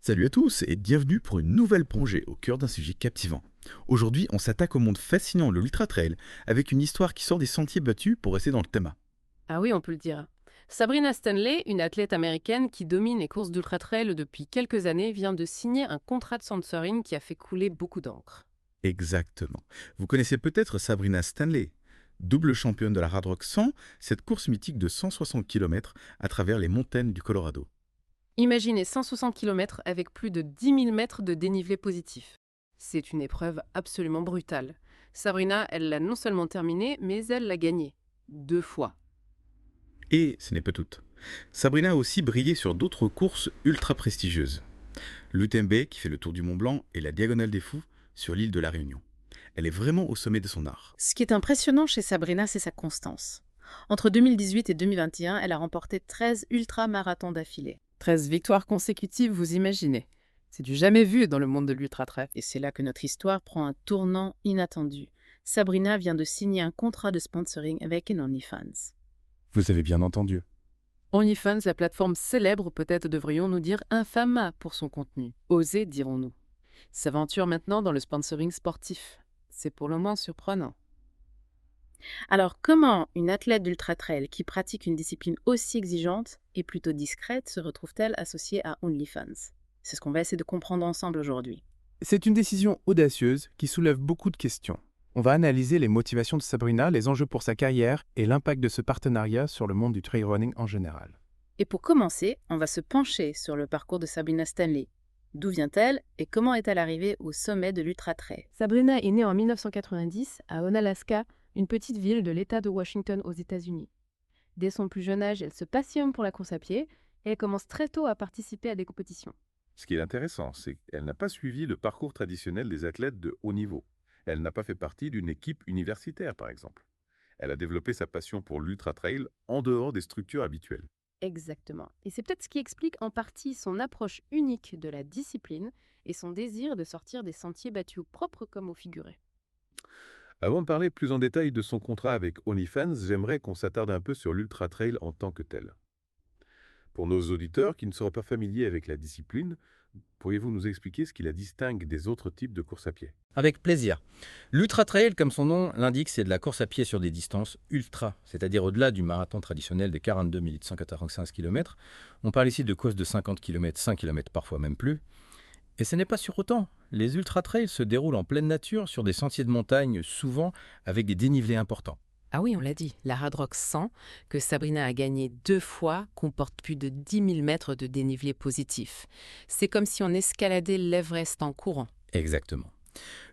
Salut à tous et bienvenue pour une nouvelle plongée au cœur d'un sujet captivant. Aujourd'hui, on s'attaque au monde fascinant de l'ultra trail avec une histoire qui sort des sentiers battus pour rester dans le thème. Ah oui, on peut le dire. Sabrina Stanley, une athlète américaine qui domine les courses d'ultra-trail depuis quelques années, vient de signer un contrat de sponsoring qui a fait couler beaucoup d'encre. Exactement. Vous connaissez peut-être Sabrina Stanley, double championne de la Hard Rock 100, cette course mythique de 160 km à travers les montagnes du Colorado. Imaginez 160 km avec plus de 10 000 mètres de dénivelé positif. C'est une épreuve absolument brutale. Sabrina, elle l'a non seulement terminée, mais elle l'a gagnée. 2 fois. Et ce n'est pas tout. Sabrina a aussi brillé sur d'autres courses ultra prestigieuses. L'UTMB qui fait le tour du Mont Blanc et la Diagonale des Fous sur l'île de la Réunion. Elle est vraiment au sommet de son art. Ce qui est impressionnant chez Sabrina, c'est sa constance. Entre 2018 et 2021, elle a remporté 13 ultramarathons d'affilée. 13 victoires consécutives, vous imaginez. C'est du jamais vu dans le monde de l'ultra-trail. Et c'est là que notre histoire prend un tournant inattendu. Sabrina vient de signer un contrat de sponsoring avec une OnlyFans. Vous avez bien entendu. OnlyFans, la plateforme célèbre, peut-être devrions-nous dire infâme pour son contenu. Osez, dirons-nous. S'aventure maintenant dans le sponsoring sportif. C'est pour le moins surprenant. Alors, comment une athlète d'ultra-trail qui pratique une discipline aussi exigeante et plutôt discrète se retrouve-t-elle associée à OnlyFans? C'est ce qu'on va essayer de comprendre ensemble aujourd'hui. C'est une décision audacieuse qui soulève beaucoup de questions. On va analyser les motivations de Sabrina, les enjeux pour sa carrière et l'impact de ce partenariat sur le monde du trail running en général. Et pour commencer, on va se pencher sur le parcours de Sabrina Stanley. D'où vient-elle et comment est-elle arrivée au sommet de l'ultra-trail? Sabrina est née en 1990 à Onalaska, une petite ville de l'État de Washington aux États-Unis. Dès son plus jeune âge, elle se passionne pour la course à pied et elle commence très tôt à participer à des compétitions. Ce qui est intéressant, c'est qu'elle n'a pas suivi le parcours traditionnel des athlètes de haut niveau. Elle n'a pas fait partie d'une équipe universitaire, par exemple. Elle a développé sa passion pour l'ultra-trail en dehors des structures habituelles. Exactement. Et c'est peut-être ce qui explique en partie son approche unique de la discipline et son désir de sortir des sentiers battus au propre comme au figuré. Avant de parler plus en détail de son contrat avec OnlyFans, j'aimerais qu'on s'attarde un peu sur l'ultra-trail en tant que tel. Pour nos auditeurs qui ne seraient pas familiers avec la discipline, pourriez-vous nous expliquer ce qui la distingue des autres types de course à pied? Avec plaisir. L'ultra trail, comme son nom l'indique, c'est de la course à pied sur des distances ultra, c'est-à-dire au-delà du marathon traditionnel des 42 195 km. On parle ici de courses de 50 km, 5 km parfois même plus. Et ce n'est pas sur autant. Les ultra trails se déroulent en pleine nature sur des sentiers de montagne, souvent avec des dénivelés importants. Ah oui, on l'a dit, la Hard Rock 100, que Sabrina a gagné 2 fois, comporte plus de 10 000 mètres de dénivelé positif. C'est comme si on escaladait l'Everest en courant. Exactement.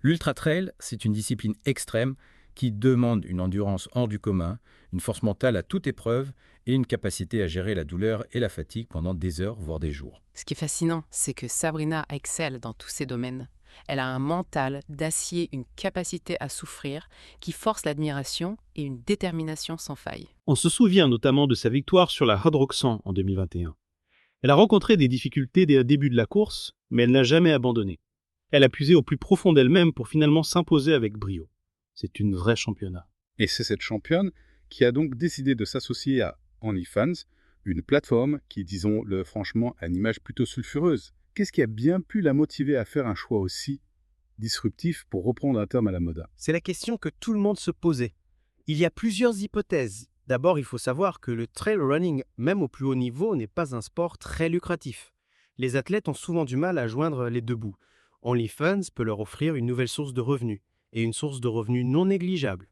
L'ultra trail, c'est une discipline extrême qui demande une endurance hors du commun, une force mentale à toute épreuve et une capacité à gérer la douleur et la fatigue pendant des heures, voire des jours. Ce qui est fascinant, c'est que Sabrina excelle dans tous ces domaines. Elle a un mental d'acier, une capacité à souffrir qui force l'admiration et une détermination sans faille. On se souvient notamment de sa victoire sur la Hard Rock 100 en 2021. Elle a rencontré des difficultés dès le début de la course, mais elle n'a jamais abandonné. Elle a puisé au plus profond d'elle-même pour finalement s'imposer avec brio. C'est une vraie championne. Et c'est cette championne qui a donc décidé de s'associer à OnlyFans, une plateforme qui, disons-le franchement, a une image plutôt sulfureuse. Qu'est-ce qui a bien pu la motiver à faire un choix aussi disruptif, pour reprendre un terme à la mode? C'est la question que tout le monde se posait. Il y a plusieurs hypothèses. D'abord, il faut savoir que le trail running, même au plus haut niveau, n'est pas un sport très lucratif. Les athlètes ont souvent du mal à joindre les deux bouts. OnlyFans peut leur offrir une nouvelle source de revenus, et une source de revenus non négligeable.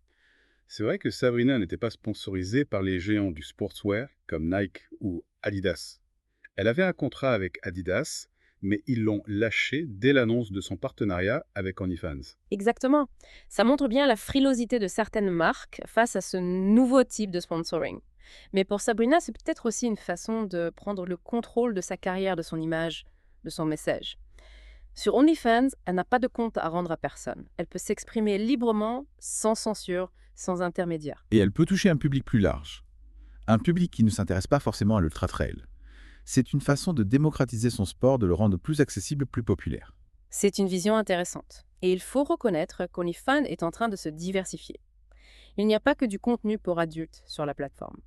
C'est vrai que Sabrina n'était pas sponsorisée par les géants du sportswear comme Nike ou Adidas. Elle avait un contrat avec Adidas, mais ils l'ont lâché dès l'annonce de son partenariat avec OnlyFans. Exactement. Ça montre bien la frilosité de certaines marques face à ce nouveau type de sponsoring. Mais pour Sabrina, c'est peut-être aussi une façon de prendre le contrôle de sa carrière, de son image, de son message. Sur OnlyFans, elle n'a pas de compte à rendre à personne. Elle peut s'exprimer librement, sans censure, sans intermédiaire. Et elle peut toucher un public plus large. Un public qui ne s'intéresse pas forcément à l'ultra trail. C'est une façon de démocratiser son sport, de le rendre plus accessible, plus populaire. C'est une vision intéressante. Et il faut reconnaître qu'OnlyFans est en train de se diversifier. Il n'y a pas que du contenu pour adultes sur la plateforme.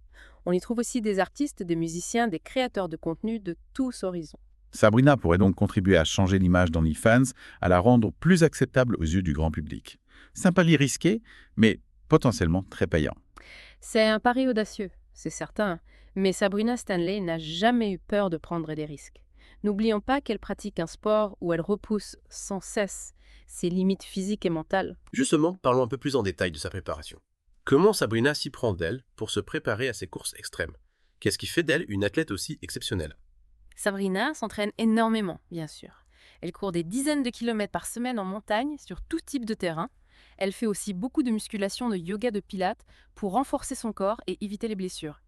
On y trouve aussi des artistes, des musiciens, des créateurs de contenu de tous horizons. Sabrina pourrait donc contribuer à changer l'image d'OnlyFans, à la rendre plus acceptable aux yeux du grand public. C'est un pari risqué, mais potentiellement très payant. C'est un pari audacieux, c'est certain, mais Sabrina Stanley n'a jamais eu peur de prendre des risques. N'oublions pas qu'elle pratique un sport où elle repousse sans cesse ses limites physiques et mentales. Justement, parlons un peu plus en détail de sa préparation. Comment Sabrina s'y prend d'elle pour se préparer à ces courses extrêmes? Qu'est-ce qui fait d'elle une athlète aussi exceptionnelle? Sabrina s'entraîne énormément, bien sûr. Elle court des dizaines de kilomètres par semaine en montagne, sur tout type de terrain. Elle fait aussi beaucoup de musculation, de yoga, de pilates pour renforcer son corps et éviter les blessures.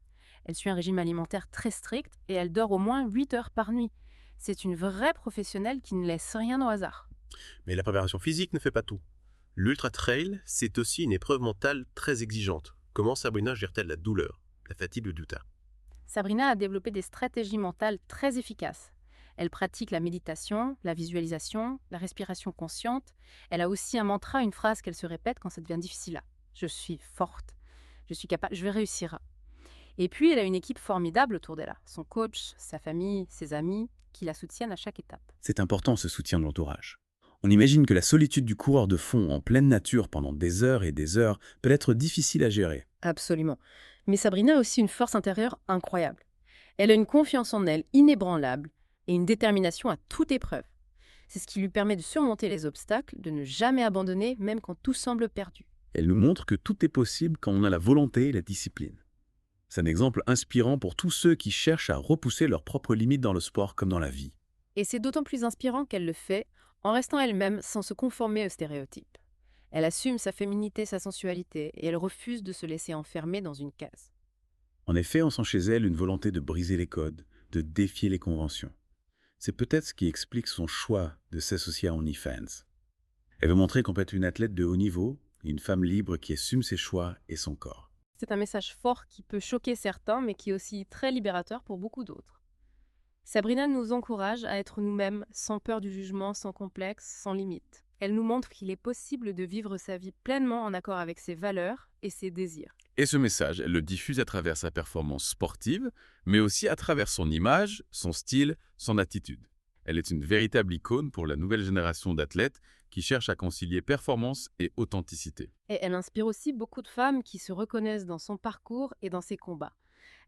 Elle suit un régime alimentaire très strict et elle dort au moins 8 heures par nuit. C'est une vraie professionnelle qui ne laisse rien au hasard. Mais la préparation physique ne fait pas tout. L'ultra trail, c'est aussi une épreuve mentale très exigeante. Comment Sabrina gère-t-elle la douleur, la fatigue ou le doute? Sabrina a développé des stratégies mentales très efficaces. Elle pratique la méditation, la visualisation, la respiration consciente. Elle a aussi un mantra, une phrase qu'elle se répète quand ça devient difficile. Là. Je suis forte, je suis capable, je vais réussir. Et puis, elle a une équipe formidable autour d'elle. Son coach, sa famille, ses amis, qui la soutiennent à chaque étape. C'est important ce soutien de l'entourage. On imagine que la solitude du coureur de fond en pleine nature pendant des heures et des heures peut être difficile à gérer. Absolument. Mais Sabrina a aussi une force intérieure incroyable. Elle a une confiance en elle inébranlable et une détermination à toute épreuve. C'est ce qui lui permet de surmonter les obstacles, de ne jamais abandonner, même quand tout semble perdu. Elle nous montre que tout est possible quand on a la volonté et la discipline. C'est un exemple inspirant pour tous ceux qui cherchent à repousser leurs propres limites dans le sport comme dans la vie. Et c'est d'autant plus inspirant qu'elle le fait en restant elle-même sans se conformer aux stéréotypes. Elle assume sa féminité, sa sensualité, et elle refuse de se laisser enfermer dans une case. En effet, on sent chez elle une volonté de briser les codes, de défier les conventions. C'est peut-être ce qui explique son choix de s'associer à OnlyFans. Elle veut montrer qu'on peut être une athlète de haut niveau, une femme libre qui assume ses choix et son corps. C'est un message fort qui peut choquer certains, mais qui est aussi très libérateur pour beaucoup d'autres. Sabrina nous encourage à être nous-mêmes, sans peur du jugement, sans complexe, sans limite. Elle nous montre qu'il est possible de vivre sa vie pleinement en accord avec ses valeurs et ses désirs. Et ce message, elle le diffuse à travers sa performance sportive, mais aussi à travers son image, son style, son attitude. Elle est une véritable icône pour la nouvelle génération d'athlètes qui cherchent à concilier performance et authenticité. Et elle inspire aussi beaucoup de femmes qui se reconnaissent dans son parcours et dans ses combats.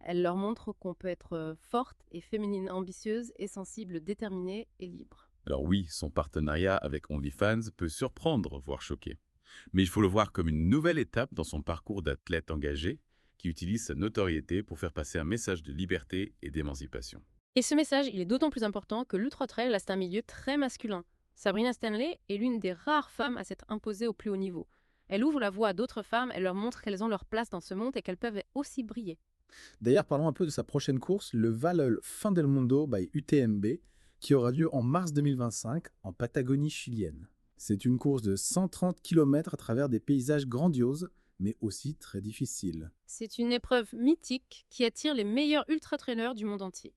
Elle leur montre qu'on peut être forte et féminine, ambitieuse et sensible, déterminée et libre. Alors oui, son partenariat avec OnlyFans peut surprendre, voire choquer. Mais il faut le voir comme une nouvelle étape dans son parcours d'athlète engagé qui utilise sa notoriété pour faire passer un message de liberté et d'émancipation. Et ce message, il est d'autant plus important que l'ultra-trail reste un milieu très masculin. Sabrina Stanley est l'une des rares femmes à s'être imposée au plus haut niveau. Elle ouvre la voie à d'autres femmes, elle leur montre qu'elles ont leur place dans ce monde et qu'elles peuvent aussi briller. D'ailleurs, parlons un peu de sa prochaine course, le Valel Fin del Mundo by UTMB, qui aura lieu en mars 2025 en Patagonie chilienne. C'est une course de 130 km à travers des paysages grandioses, mais aussi très difficiles. C'est une épreuve mythique qui attire les meilleurs ultra-trailers du monde entier.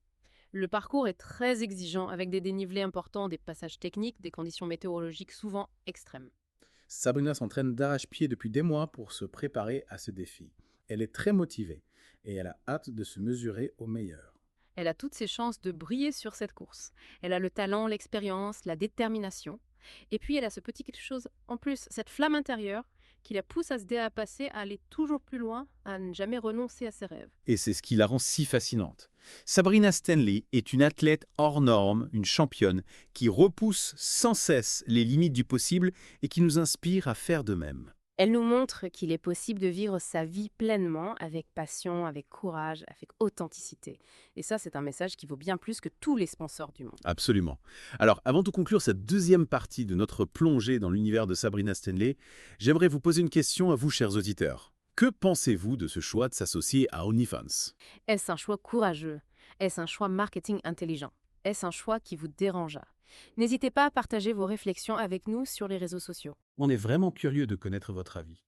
Le parcours est très exigeant avec des dénivelés importants, des passages techniques, des conditions météorologiques souvent extrêmes. Sabrina s'entraîne d'arrache-pied depuis des mois pour se préparer à ce défi. Elle est très motivée et elle a hâte de se mesurer aux meilleurs. Elle a toutes ses chances de briller sur cette course. Elle a le talent, l'expérience, la détermination. Et puis elle a ce petit quelque chose en plus, cette flamme intérieure qui la pousse à se dépasser, à aller toujours plus loin, à ne jamais renoncer à ses rêves. Et c'est ce qui la rend si fascinante. Sabrina Stanley est une athlète hors norme, une championne, qui repousse sans cesse les limites du possible et qui nous inspire à faire de même. Elle nous montre qu'il est possible de vivre sa vie pleinement, avec passion, avec courage, avec authenticité. Et ça, c'est un message qui vaut bien plus que tous les sponsors du monde. Absolument. Alors, avant de conclure cette deuxième partie de notre plongée dans l'univers de Sabrina Stanley, j'aimerais vous poser une question à vous, chers auditeurs. Que pensez-vous de ce choix de s'associer à OnlyFans? Est-ce un choix courageux? Est-ce un choix marketing intelligent? Est-ce un choix qui vous dérangea? N'hésitez pas à partager vos réflexions avec nous sur les réseaux sociaux. On est vraiment curieux de connaître votre avis.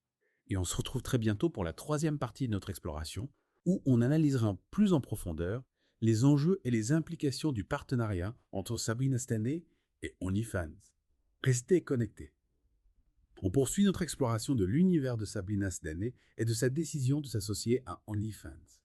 Et on se retrouve très bientôt pour la troisième partie de notre exploration, où on analysera plus en profondeur les enjeux et les implications du partenariat entre Sabrina Stanley et OnlyFans. Restez connectés. On poursuit notre exploration de l'univers de Sabrina Stanley et de sa décision de s'associer à OnlyFans.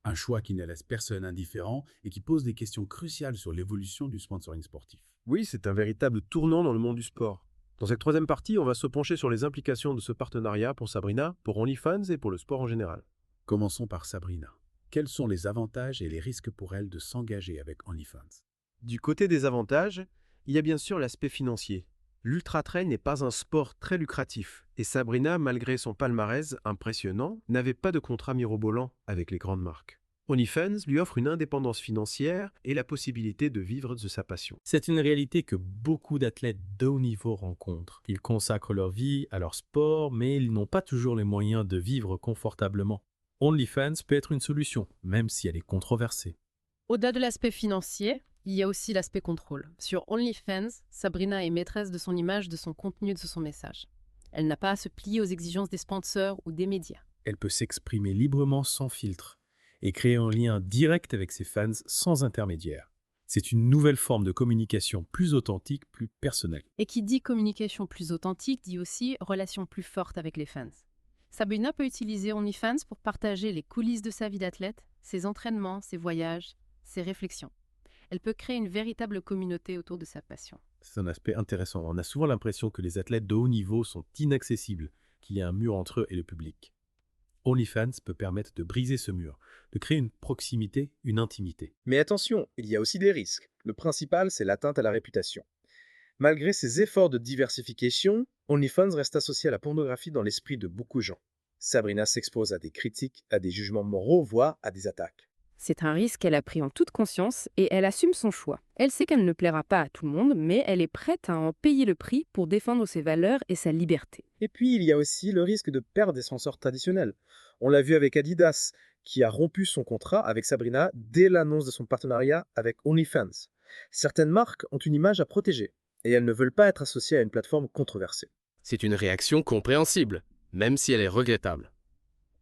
Un choix qui ne laisse personne indifférent et qui pose des questions cruciales sur l'évolution du sponsoring sportif. Oui, c'est un véritable tournant dans le monde du sport. Dans cette troisième partie, on va se pencher sur les implications de ce partenariat pour Sabrina, pour OnlyFans et pour le sport en général. Commençons par Sabrina. Quels sont les avantages et les risques pour elle de s'engager avec OnlyFans? Du côté des avantages, il y a bien sûr l'aspect financier. L'ultra-trail n'est pas un sport très lucratif, et Sabrina, malgré son palmarès impressionnant, n'avait pas de contrat mirobolant avec les grandes marques. OnlyFans lui offre une indépendance financière et la possibilité de vivre de sa passion. C'est une réalité que beaucoup d'athlètes de haut niveau rencontrent. Ils consacrent leur vie à leur sport, mais ils n'ont pas toujours les moyens de vivre confortablement. OnlyFans peut être une solution, même si elle est controversée. Au-delà de l'aspect financier, il y a aussi l'aspect contrôle. Sur OnlyFans, Sabrina est maîtresse de son image, de son contenu, de son message. Elle n'a pas à se plier aux exigences des sponsors ou des médias. Elle peut s'exprimer librement sans filtre et créer un lien direct avec ses fans sans intermédiaire. C'est une nouvelle forme de communication plus authentique, plus personnelle. Et qui dit communication plus authentique, dit aussi relation plus forte avec les fans. Sabrina peut utiliser OnlyFans pour partager les coulisses de sa vie d'athlète, ses entraînements, ses voyages, ses réflexions. Elle peut créer une véritable communauté autour de sa passion. C'est un aspect intéressant. On a souvent l'impression que les athlètes de haut niveau sont inaccessibles, qu'il y a un mur entre eux et le public. OnlyFans peut permettre de briser ce mur, de créer une proximité, une intimité. Mais attention, il y a aussi des risques. Le principal, c'est l'atteinte à la réputation. Malgré ses efforts de diversification, OnlyFans reste associé à la pornographie dans l'esprit de beaucoup de gens. Sabrina s'expose à des critiques, à des jugements moraux, voire à des attaques. C'est un risque qu'elle a pris en toute conscience et elle assume son choix. Elle sait qu'elle ne plaira pas à tout le monde, mais elle est prête à en payer le prix pour défendre ses valeurs et sa liberté. Et puis, il y a aussi le risque de perdre des sponsors traditionnels. On l'a vu avec Adidas, qui a rompu son contrat avec Sabrina dès l'annonce de son partenariat avec OnlyFans. Certaines marques ont une image à protéger, et elles ne veulent pas être associées à une plateforme controversée. C'est une réaction compréhensible, même si elle est regrettable.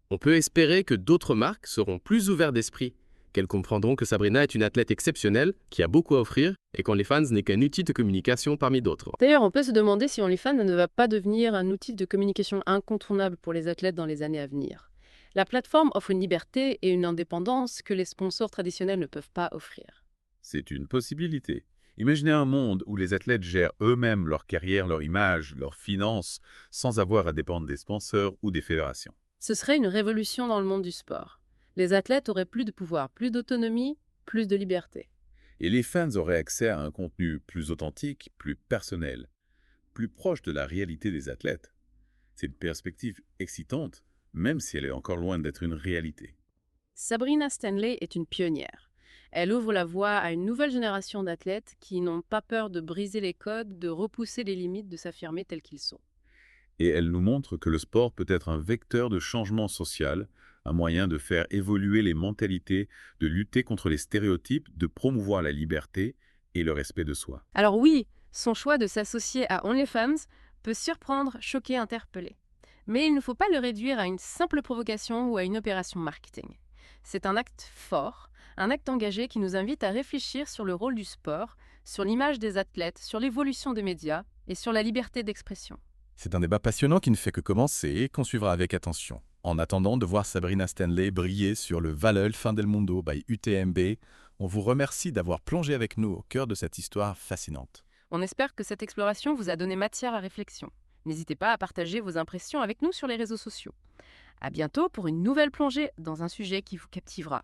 On peut espérer que d'autres marques seront plus ouvertes d'esprit, qu'elles comprendront que Sabrina est une athlète exceptionnelle qui a beaucoup à offrir et qu'OnlyFans n'est qu'un outil de communication parmi d'autres. D'ailleurs, on peut se demander si OnlyFans ne va pas devenir un outil de communication incontournable pour les athlètes dans les années à venir. La plateforme offre une liberté et une indépendance que les sponsors traditionnels ne peuvent pas offrir. C'est une possibilité. Imaginez un monde où les athlètes gèrent eux-mêmes leur carrière, leur image, leurs finances, sans avoir à dépendre des sponsors ou des fédérations. Ce serait une révolution dans le monde du sport. Les athlètes auraient plus de pouvoir, plus d'autonomie, plus de liberté. Et les fans auraient accès à un contenu plus authentique, plus personnel, plus proche de la réalité des athlètes. C'est une perspective excitante, même si elle est encore loin d'être une réalité. Sabrina Stanley est une pionnière. Elle ouvre la voie à une nouvelle génération d'athlètes qui n'ont pas peur de briser les codes, de repousser les limites, de s'affirmer tels qu'ils sont. Et elle nous montre que le sport peut être un vecteur de changement social, un moyen de faire évoluer les mentalités, de lutter contre les stéréotypes, de promouvoir la liberté et le respect de soi. Alors oui, son choix de s'associer à OnlyFans peut surprendre, choquer, interpeller. Mais il ne faut pas le réduire à une simple provocation ou à une opération marketing. C'est un acte fort, un acte engagé qui nous invite à réfléchir sur le rôle du sport, sur l'image des athlètes, sur l'évolution des médias et sur la liberté d'expression. C'est un débat passionnant qui ne fait que commencer et qu'on suivra avec attention. En attendant de voir Sabrina Stanley briller sur le Valhall Fin del Mundo by UTMB, on vous remercie d'avoir plongé avec nous au cœur de cette histoire fascinante. On espère que cette exploration vous a donné matière à réflexion. N'hésitez pas à partager vos impressions avec nous sur les réseaux sociaux. À bientôt pour une nouvelle plongée dans un sujet qui vous captivera.